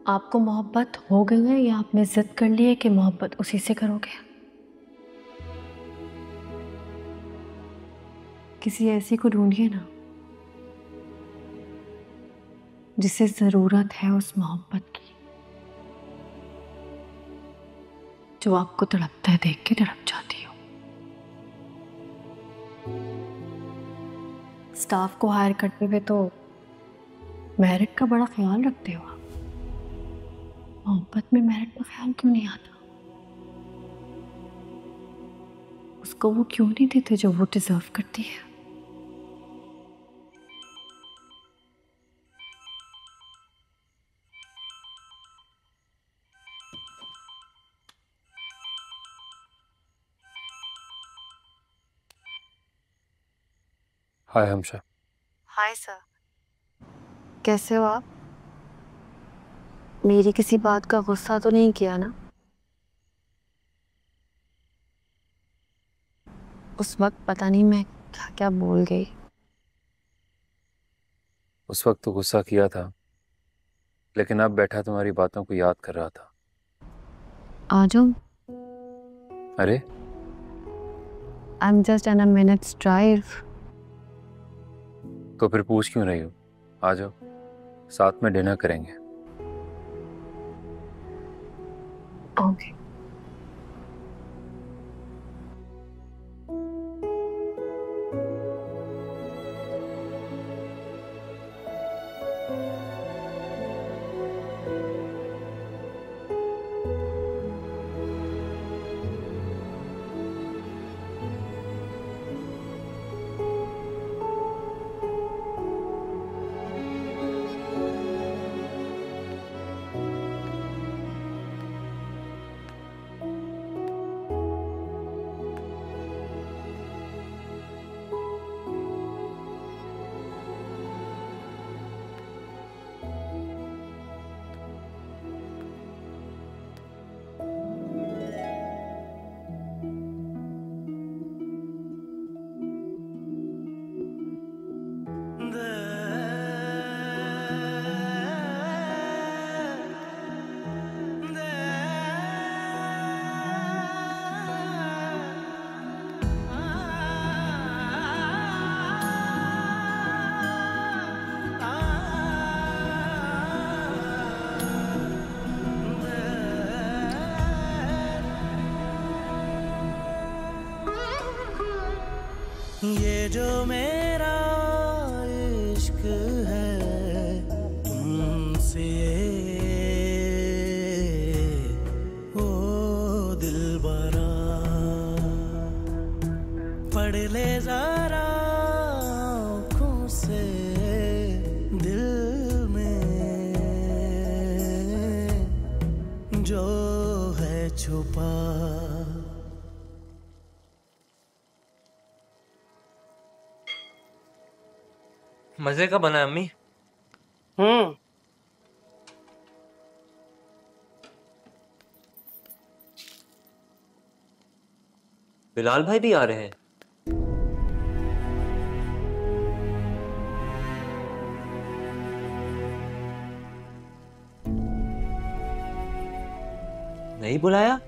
आपको मोहब्बत हो गई है या आपने जिद कर ली है कि मोहब्बत उसी से करोगे? किसी ऐसी को ढूंढिए ना जिसे जरूरत है उस मोहब्बत की, जो आपको तड़पता है देख के तड़प जाती हो। स्टाफ को हायर करते हुए तो मेरिट का बड़ा ख्याल रखते हो आप। मोहब्बत में मेरिट का ख्याल क्यों नहीं आता? उसको वो क्यों नहीं देते जो वो डिजर्व करती है? हाय हमशा। हाय सर, कैसे हो आप? मेरी किसी बात का गुस्सा तो नहीं किया ना? उस वक्त पता नहीं मैं क्या क्या बोल गई। उस वक्त तो गुस्सा किया था, लेकिन अब बैठा तुम्हारी बातों को याद कर रहा था। आ जाओ। अरे I am just an a minutes drive. तो फिर पूछ क्यों रही हो? आ जाओ, साथ में डिनर करेंगे। ओके। ये जो मेरा इश्क है तुमसे, ओ दिलबरा पढ़ ले जरा आँखों से दिल में जो है छुपा। मजे का बना है अम्मी। बिलाल भाई भी आ रहे हैं? नहीं बुलाया?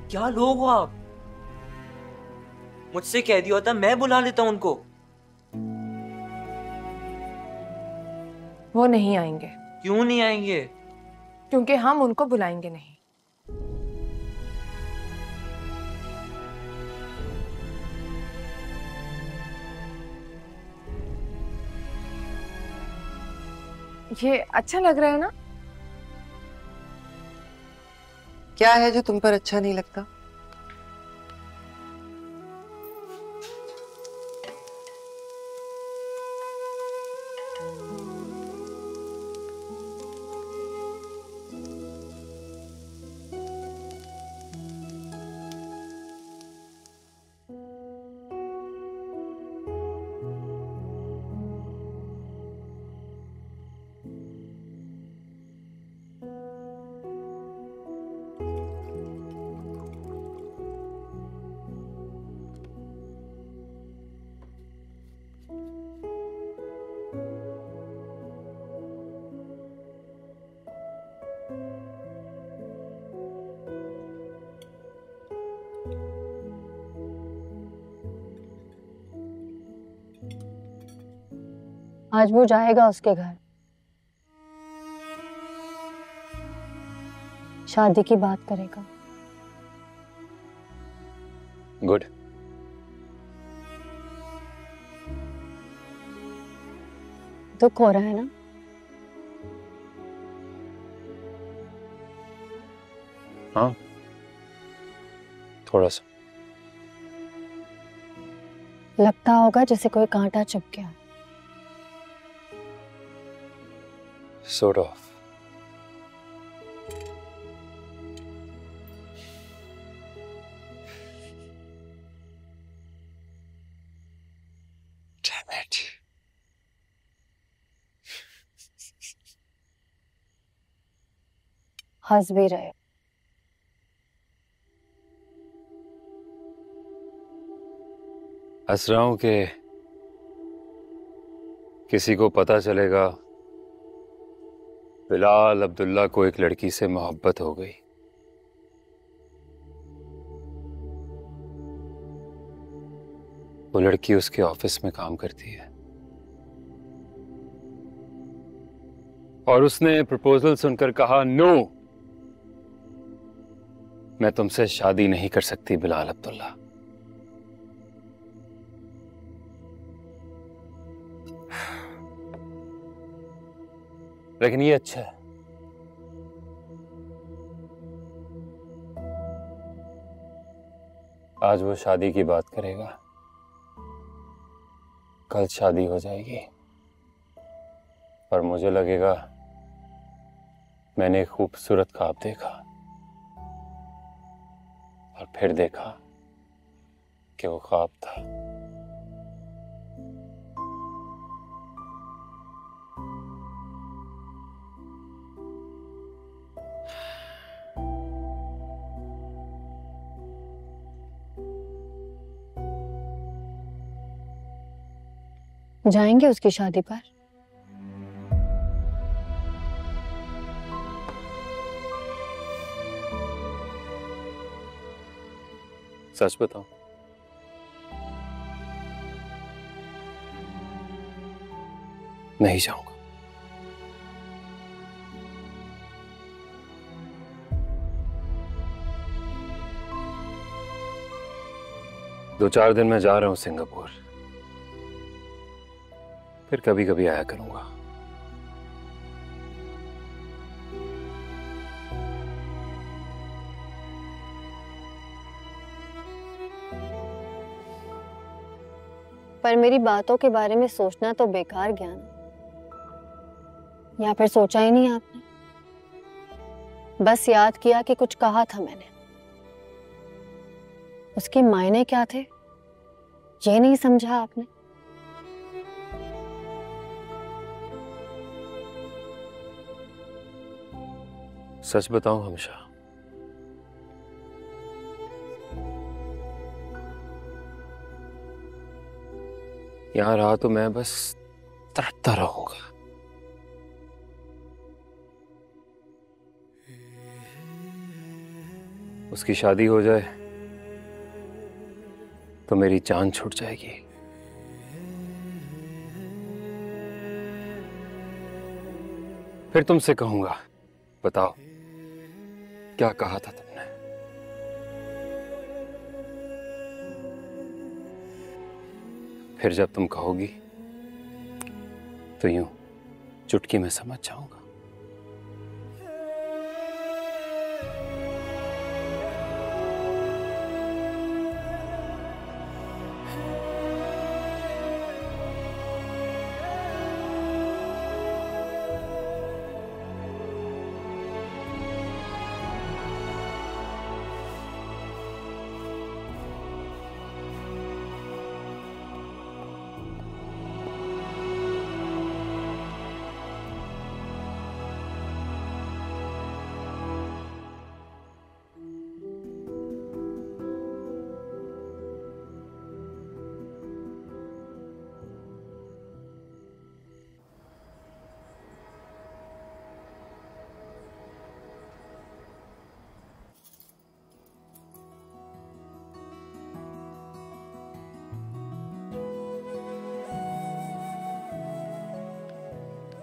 क्या लोग हो आप? मुझसे कह दिया होता मैं बुला लेता उनको। वो नहीं आएंगे। क्यों नहीं आएंगे? क्योंकि हम उनको बुलाएंगे नहीं। ये अच्छा लग रहा है ना? क्या है जो तुम पर अच्छा नहीं लगता? आज वो जाएगा उसके घर, शादी की बात करेगा। गुड। दुख हो रहा है ना? हाँ, थोड़ा सा। लगता होगा जैसे कोई कांटा चुभ गया। Sort of. Damn it. हंस भी रहे। हंस रहा हूं कि किसी को पता चलेगा बिलाल अब्दुल्ला को एक लड़की से मोहब्बत हो गई। वो लड़की उसके ऑफिस में काम करती है और उसने प्रपोजल सुनकर कहा, नो, मैं तुमसे शादी नहीं कर सकती बिलाल अब्दुल्ला। लेकिन ये अच्छा है, आज वो शादी की बात करेगा, कल शादी हो जाएगी और मुझे लगेगा मैंने एक खूबसूरत ख्वाब देखा और फिर देखा कि वो ख्वाब था। जाएंगे उसकी शादी पर? सच बताओ, नहीं जाऊंगा। दो चार दिन में जा रहा हूं सिंगापुर, फिर कभी कभी आया करूंगा। पर मेरी बातों के बारे में सोचना तो बेकार गया ना? या फिर सोचा ही नहीं आपने? बस याद किया कि कुछ कहा था मैंने। उसके मायने क्या थे ये नहीं समझा आपने? सच बताऊं हमेशा, यहां रहा तो मैं बस तड़पता रहूंगा। उसकी शादी हो जाए तो मेरी जान छूट जाएगी। फिर तुमसे कहूंगा, बताओ क्या कहा था तुमने? फिर जब तुम कहोगी तो यूं चुटकी में समझ जाऊंगा।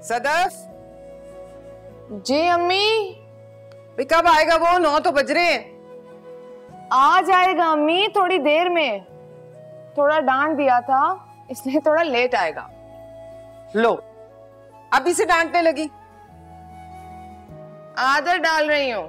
सदफ, जी अम्मी। भी कब आएगा वो? 9 तो बज रहे हैं। आ जाएगा अम्मी, थोड़ी देर में। थोड़ा डांट दिया था इसलिए थोड़ा लेट आएगा। लो, अभी से डांटने लगी। आदत डाल रही हूँ।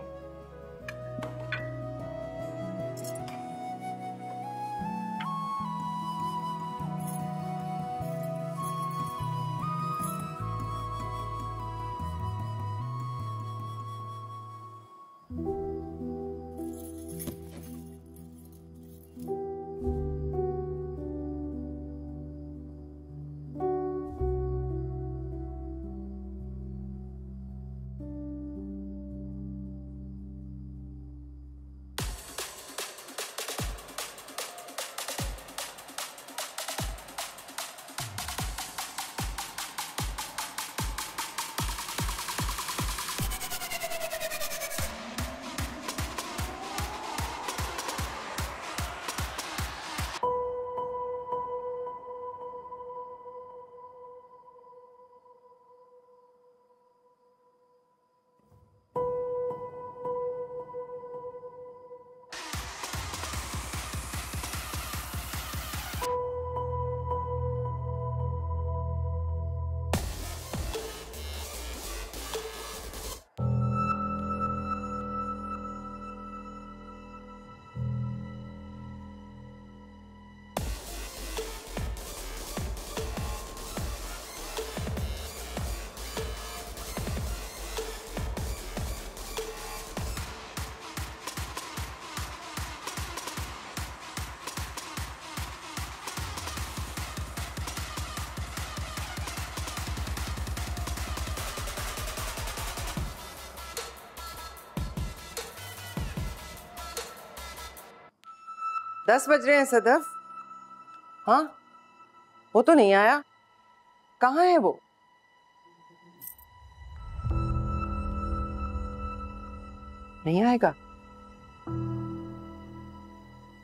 दस बज रहे हैं सदफ। हाँ, वो तो नहीं आया। कहाँ है वो? नहीं आएगा?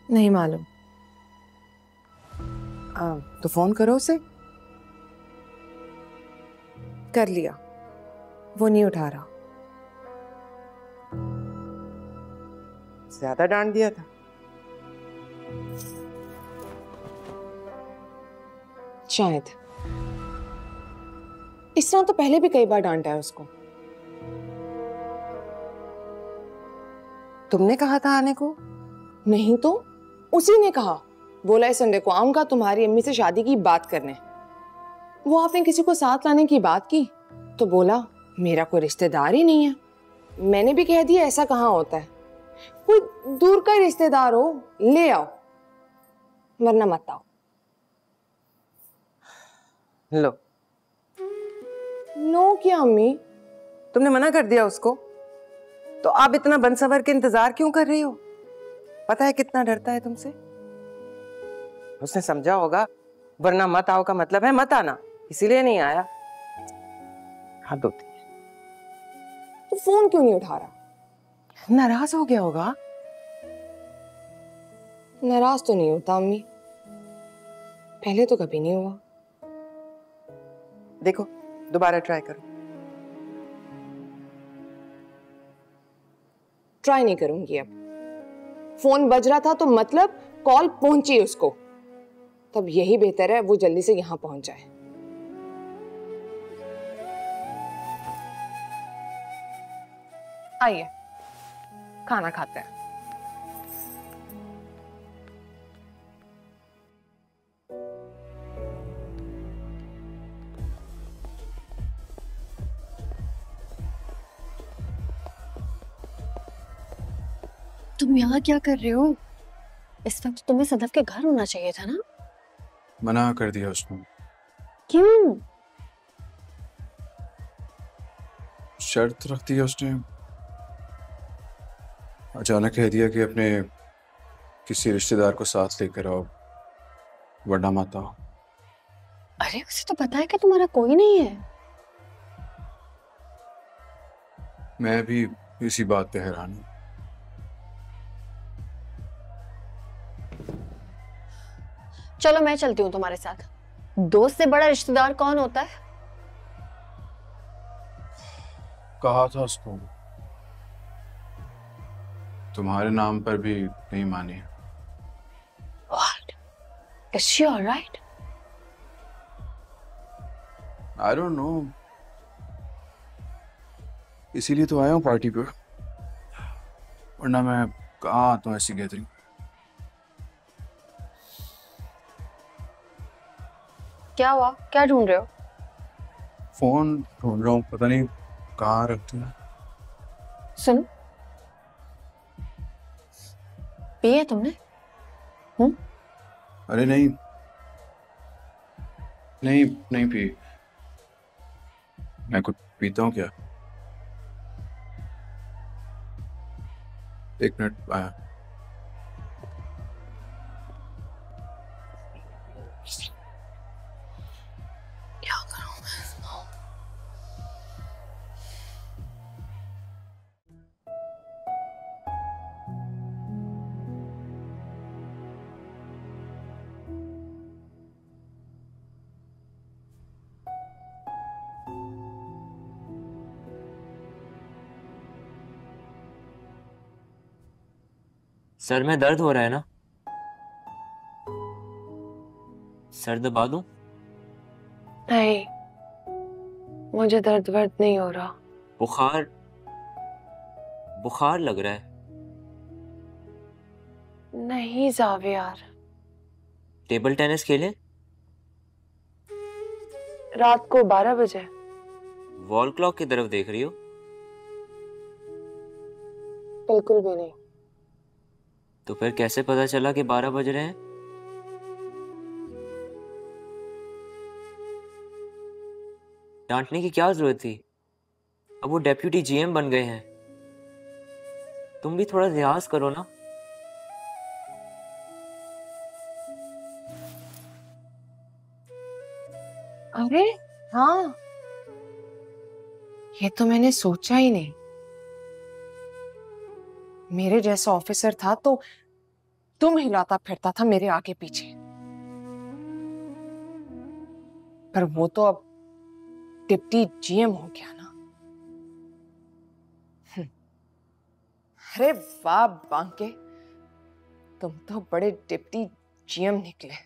नहीं मालूम। तो फोन करो उसे। कर लिया, वो नहीं उठा रहा। ज्यादा डांट दिया था। शायद। इस तरह तो पहले भी कई बार डांटा है उसको। तुमने कहा था आने को? नहीं तो उसी ने कहा, बोला इस संडे को आऊंगा तुम्हारी अम्मी से शादी की बात करने। वो आपने किसी को साथ लाने की बात की तो बोला मेरा कोई रिश्तेदार ही नहीं है। मैंने भी कह दिया ऐसा कहाँ होता है, कोई दूर का रिश्तेदार हो ले आओ वरना मत आओ। लो। नो क्या अम्मी? तुमने मना कर दिया उसको, तो आप इतना बनसवर के इंतजार क्यों कर रही हो? पता है कितना डरता है तुमसे। उसने समझा होगा वरना मत आओ का मतलब है मत आना, इसीलिए नहीं आया। हाँ दो। तो फोन क्यों नहीं उठा रहा? नाराज हो गया होगा। नाराज तो नहीं होता अम्मी, पहले तो कभी नहीं हुआ। देखो दोबारा ट्राई करो। ट्राई नहीं करूंगी अब। फोन बज रहा था तो मतलब कॉल पहुंची उसको, तब यही बेहतर है वो जल्दी से यहां पहुंच जाए। आइए खाना खाते हैं। तुम यहाँ क्या कर रहे हो? इस वक्त तुम्हें सदफ के घर होना चाहिए था ना। मना कर दिया उसने। क्यों? शर्त रख दी है उसने। अचानक कह दिया कि अपने किसी रिश्तेदार को साथ लेकर आओ वरना मत आओ। अरे उसे तो पता है कि तुम्हारा कोई नहीं है। मैं भी इसी बात पे हैरान हूँ। चलो मैं चलती हूँ तुम्हारे साथ। दोस्त से बड़ा रिश्तेदार कौन होता है? कहा था उसको, तुम्हारे नाम पर भी नहीं मानी। What? Is she all right? I don't know, इसीलिए तो आया हूँ पार्टी पे, वरना मैं कहाँ आता हूँ ऐसी गैदरिंग। क्या हुआ? क्या ढूंढ रहे हो? फोन ढूंढ रहा हूँ, पता नहीं कहाँ रख दिया। सुनो, पिया तुमने? अरे नहीं नहीं नहीं पी, मैं कुछ पीता हूँ क्या? एक मिनट आया। क्या करूं मैं? सर में दर्द हो रहा है ना? सर दबा दूं? नहीं, मुझे दर्द वर्द नहीं हो रहा। बुखार बुखार लग रहा है। नहीं जावियार, टेबल टेनिस खेलें? रात को 12 बजे। वॉल क्लॉक की तरफ देख रही हो? बिल्कुल भी नहीं। तो फिर कैसे पता चला कि 12 बज रहे हैं? डांटने की क्या जरूरत थी? अब वो डेप्यूटी जीएम बन गए हैं। तुम भी थोड़ा लिहाज करो ना। अरे हाँ, ये तो मैंने सोचा ही नहीं। मेरे जैसा ऑफिसर था तो तुम हिलाता फिरता था मेरे आगे पीछे, पर वो तो अब डिप्टी जीएम हो गया ना। अरे वाह बांके, तुम तो बड़े डिप्टी जीएम निकले।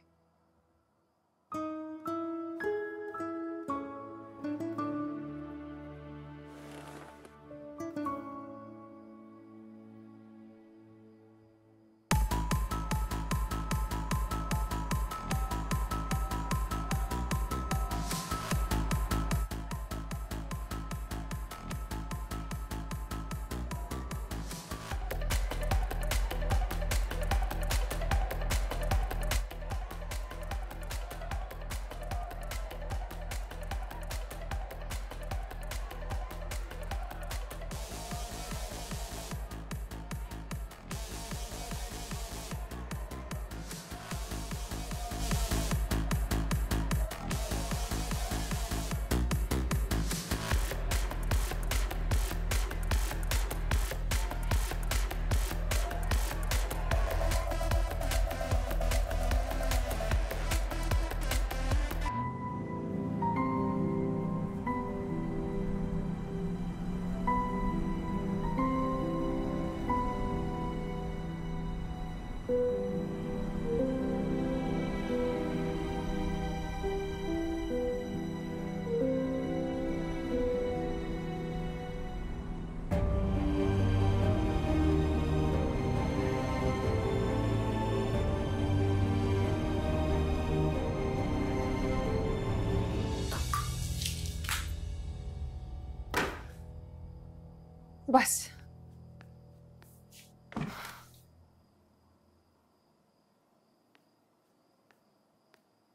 बस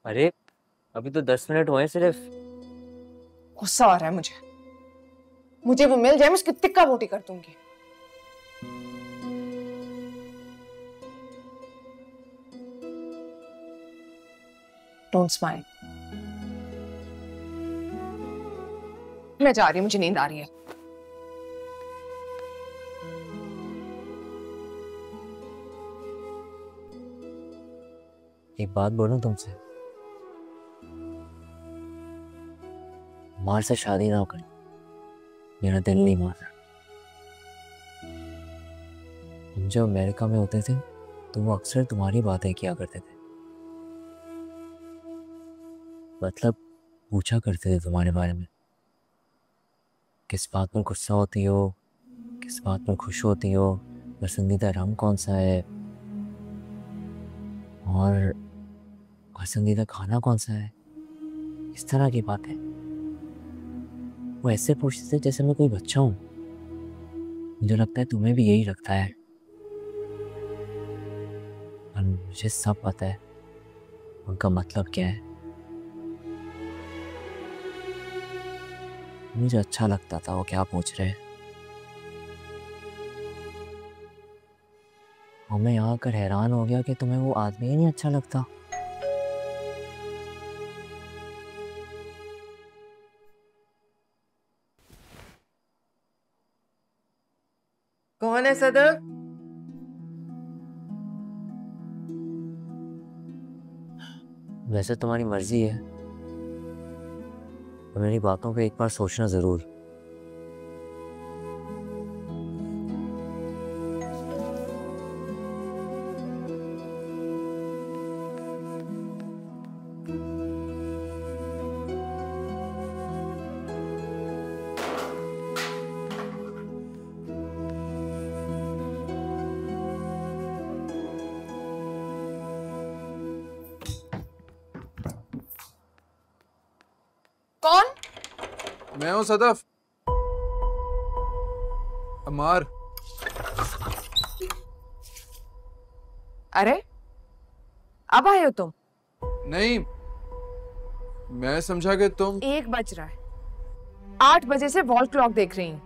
अरे अभी तो 10 मिनट हुए सिर्फ। गुस्सा आ रहा है मुझे वो मिल जाए, मैं उसकी तिक्का बोटी कर दूंगी। Don't smile. मैं जा रही हूँ, मुझे नींद आ रही है। एक बात बोलूं तुमसे, मार से शादी ना करें। मेरा दिल नहीं मान रहा। हम जब अमेरिका में होते थे तो वो अक्सर तुम्हारी बातें किया करते थे, मतलब पूछा करते थे तुम्हारे बारे में, किस बात पर गुस्सा होती हो, किस बात पर खुश होती हो, पसंदीदा रंग कौन सा है, और पसंदीदा खाना कौन सा है। इस तरह की बातें वो ऐसे पूछते थे जैसे मैं कोई बच्चा हूँ। मुझे लगता है तुम्हें भी यही लगता है, और मुझे सब पता है उनका मतलब क्या है। मुझे अच्छा लगता था वो क्या पूछ रहे हैं, और मैं यहाँ आकर हैरान हो गया कि तुम्हें वो आदमी ही नहीं अच्छा लगता। कौन है सदर? वैसे तुम्हारी मर्जी है, पर मेरी बातों पे एक बार सोचना जरूर। कौन? मैं हूँ सदफ, अमार। अरे अब आए हो तुम? नहीं, मैं समझा कि तुम। 1 बज रहा है, 8 बजे से वॉल क्लॉक देख रही हूँ।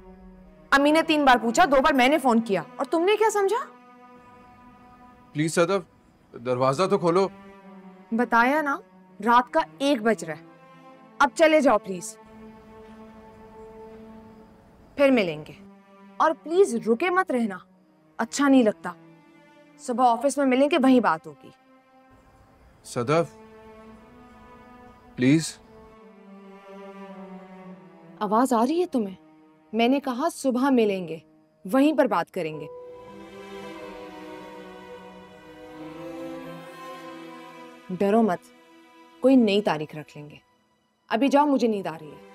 अम्मी ने 3 बार पूछा, 2 बार मैंने फोन किया, और तुमने क्या समझा? प्लीज सदफ, दरवाजा तो खोलो। बताया ना, रात का 1 बज रहा है। अब चले जाओ प्लीज, फिर मिलेंगे। और प्लीज रुके मत रहना, अच्छा नहीं लगता। सुबह ऑफिस में मिलेंगे, वहीं बात होगी। सदफ प्लीज। आवाज आ रही है तुम्हें? मैंने कहा सुबह मिलेंगे, वहीं पर बात करेंगे। डरो मत, कोई नई तारीख रख लेंगे। अभी जाओ, मुझे नींद आ रही है।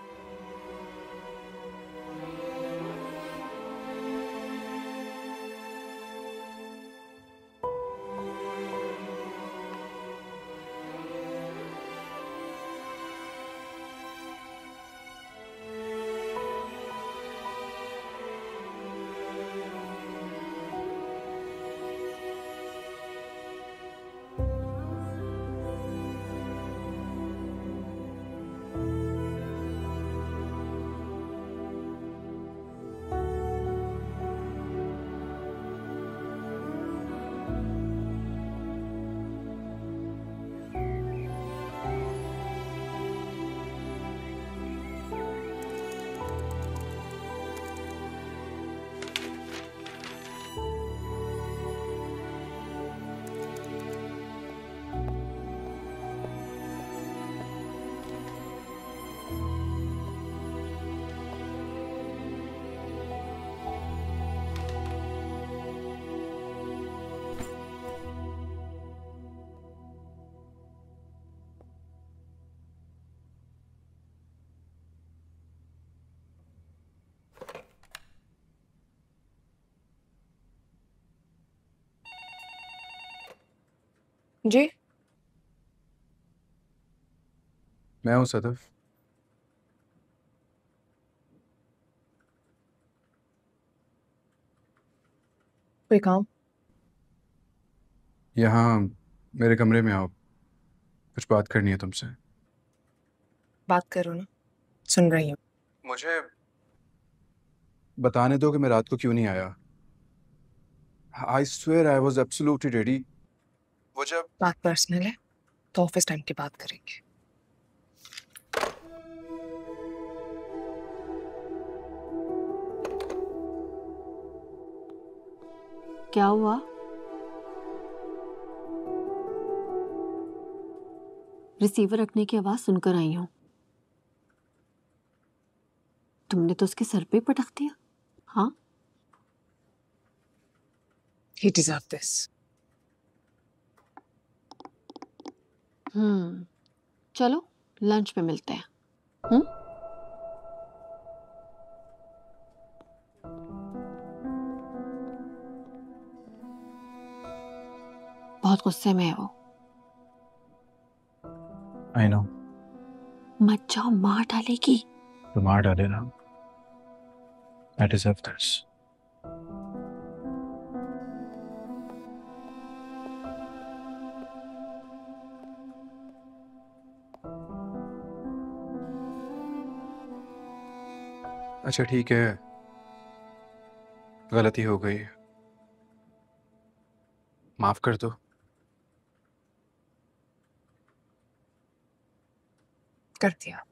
जी मैं हूँ सदफ। कोई काम? यहाँ मेरे कमरे में आओ, कुछ बात करनी है तुमसे। बात करो ना, सुन रही हूँ। मुझे बताने दो कि मैं रात को क्यों नहीं आया। I swear I was absolutely ready. वो जब बात पर्सनल है तो ऑफिस टाइम की बात करेंगे। क्या हुआ? रिसीवर रखने की आवाज सुनकर आई हूं। तुमने तो उसके सर पे ही पटक दिया। हाँ, He deserved this. चलो लंच पे मिलते हैं। हम्म। बहुत गुस्से में है वो। I know. मत जाओ, मार डालेगी। तो मार डाले ना। I deserve this. अच्छा ठीक है, गलती हो गई, माफ कर दो। कर दिया।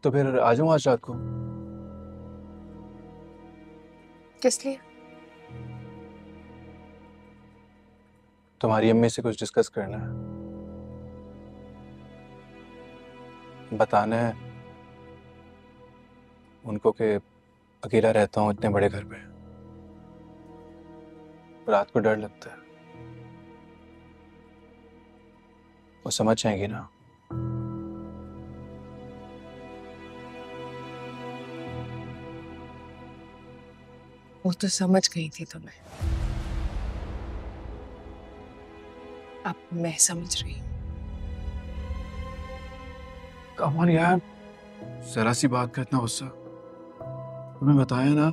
तो फिर आ जाऊं आज रात को? किस लिए? तुम्हारी अम्मी से कुछ डिस्कस करना है, बताना है उनको कि अकेला रहता हूँ इतने बड़े घर पे, रात को डर लगता है। वो समझ जाएंगी ना। वो तो समझ गई थी तुम्हें, अब मैं समझ रही हूँ। कम ऑन यार, जरा सी बात का इतना गुस्सा। तुम्हें बताया ना,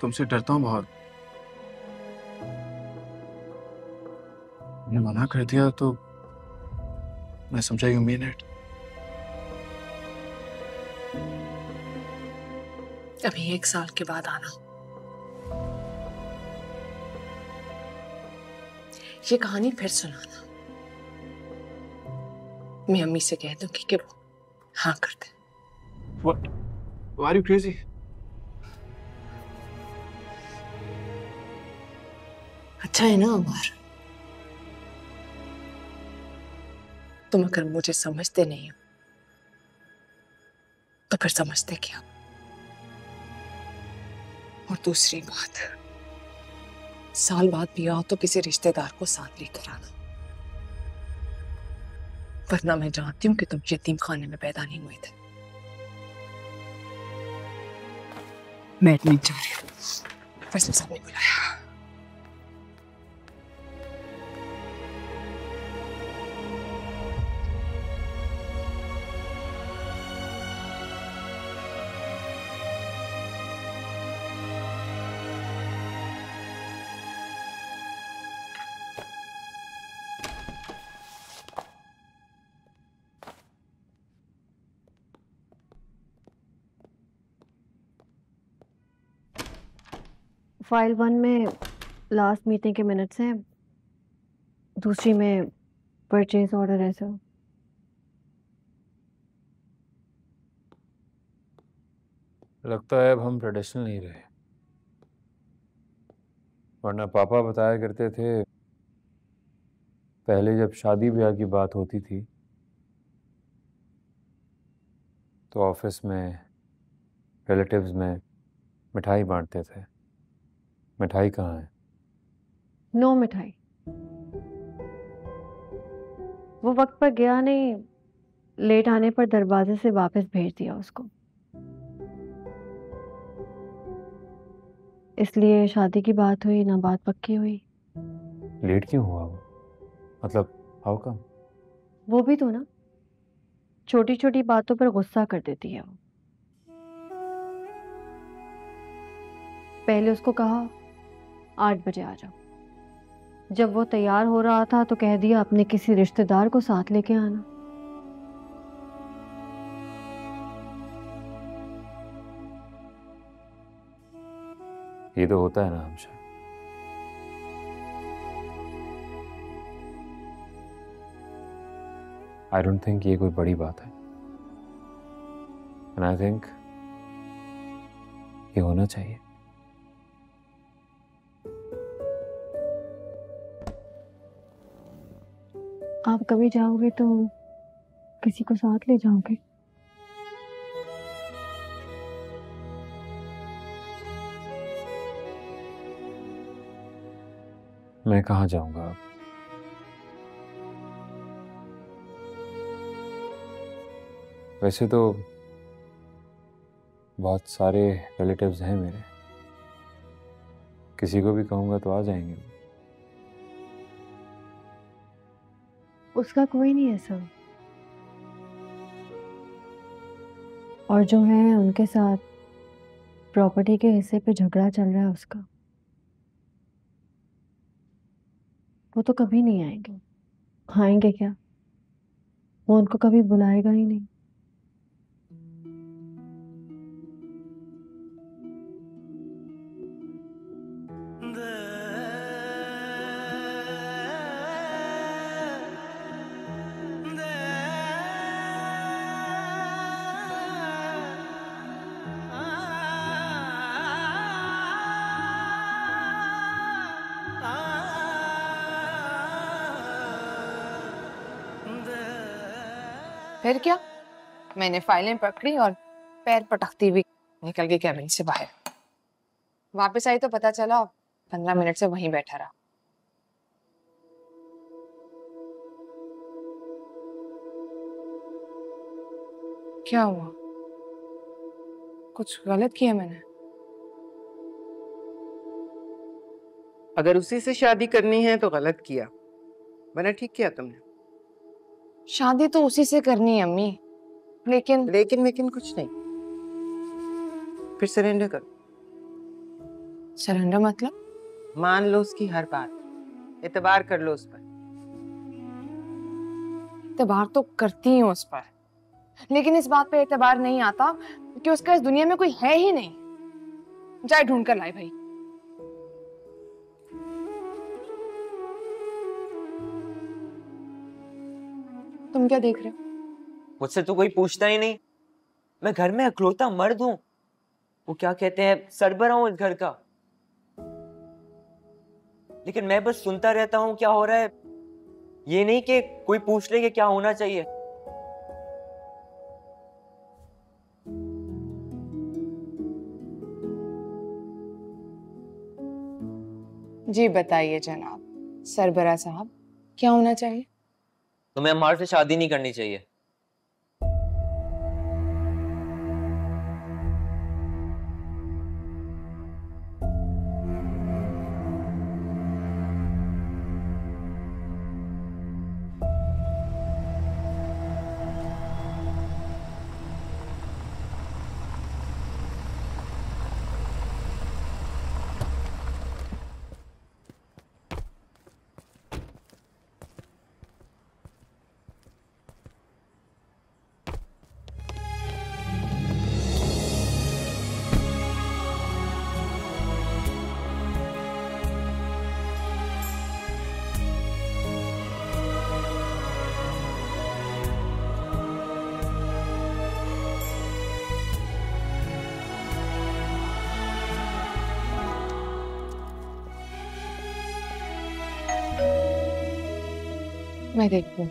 तुमसे डरता हूँ बहुत। मैंने मना कर दिया तो मैं समझा यू मीन इट। अभी 1 साल के बाद आना। ये कहानी फिर सुनाना। मैं अम्मी से कह दूंगी कि वो हाँ कर दे। What? Why are you crazy? अच्छा है ना अमर, तुम अगर मुझे समझते नहीं हो तो फिर समझते क्या? और दूसरी बात, साल बाद भी आओ तो किसी रिश्तेदार को साथ लेकर आना, वरना मैं जानती हूँ कि तुम यतीम खाने में पैदा नहीं हुए थे। मैं नहीं जा रही हूँ, फैसल साहब ने बुलाया। फाइल 1 में लास्ट मीटिंग के मिनट्स हैं, दूसरी में परचेज ऑर्डर है सर। लगता है अब हम ट्रेडिशनल नहीं रहे, वरना पापा बताया करते थे पहले जब शादी ब्याह की बात होती थी तो ऑफिस में रिलेटिव्स में मिठाई बांटते थे। मिठाई कहाँ है? नो मिठाई। वो वक्त पर गया नहीं, लेट आने पर दरवाजे से वापस भेज दिया उसको। इसलिए शादी की बात हुई ना, बात पक्की हुई। लेट क्यों हुआ वो? मतलब हाउ कम? वो भी तो ना, छोटी छोटी बातों पर गुस्सा कर देती है वो। पहले उसको कहा 8 बजे आ जाओ, जब वो तैयार हो रहा था तो कह दिया अपने किसी रिश्तेदार को साथ लेके आना। ये तो होता है ना हमेशा। आई डोंट थिंक ये कोई बड़ी बात है, एंड आई थिंक ये होना चाहिए। आप कभी जाओगे तो किसी को साथ ले जाओगे? मैं कहाँ जाऊंगा अब? वैसे तो बहुत सारे रिलेटिव्स हैं मेरे, किसी को भी कहूंगा तो आ जाएंगे। उसका कोई नहीं है सर, और जो है उनके साथ प्रॉपर्टी के हिस्से पे झगड़ा चल रहा है उसका, वो तो कभी नहीं आएंगे। आएंगे क्या? वो उनको कभी बुलाएगा ही नहीं। फिर क्या, मैंने फाइलें पकड़ी और पैर पटकती हुई निकल गई कैबिन से बाहर। वापस आई तो पता चला 15 मिनट से वहीं बैठा रहा। क्या हुआ? कुछ गलत किया मैंने? अगर उसी से शादी करनी है तो गलत किया, वरना ठीक किया तुमने। शादी तो उसी से करनी है अम्मी, लेकिन लेकिन कुछ नहीं। फिर सरेंडर करो। सरेंडर मतलब? मान लो उसकी हर बात, एतबार कर लो उस पर। एतबार तो करती हूँ उस पर, लेकिन इस बात पे एतबार नहीं आता कि उसका इस दुनिया में कोई है ही नहीं। जाए ढूंढ कर लाए भाई। तुम क्या देख रहे हो? मुझसे तो कोई पूछता ही नहीं। मैं घर में अकलौता मर्द हूँ, वो क्या कहते हैं सरबराह हूँ इस घर का, लेकिन मैं बस सुनता रहता हूँ क्या हो रहा है, ये नहीं कि कोई पूछ ले कि क्या होना चाहिए। जी बताइए जनाब सरबराह साहब, क्या होना चाहिए? तुम्हें अम्मार से शादी नहीं करनी चाहिए। मैं देखती हूँ।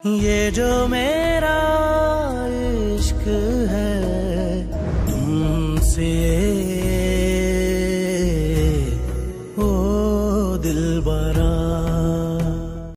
ये जो मेरा इश्क है तुमसे, ओ दिलबरा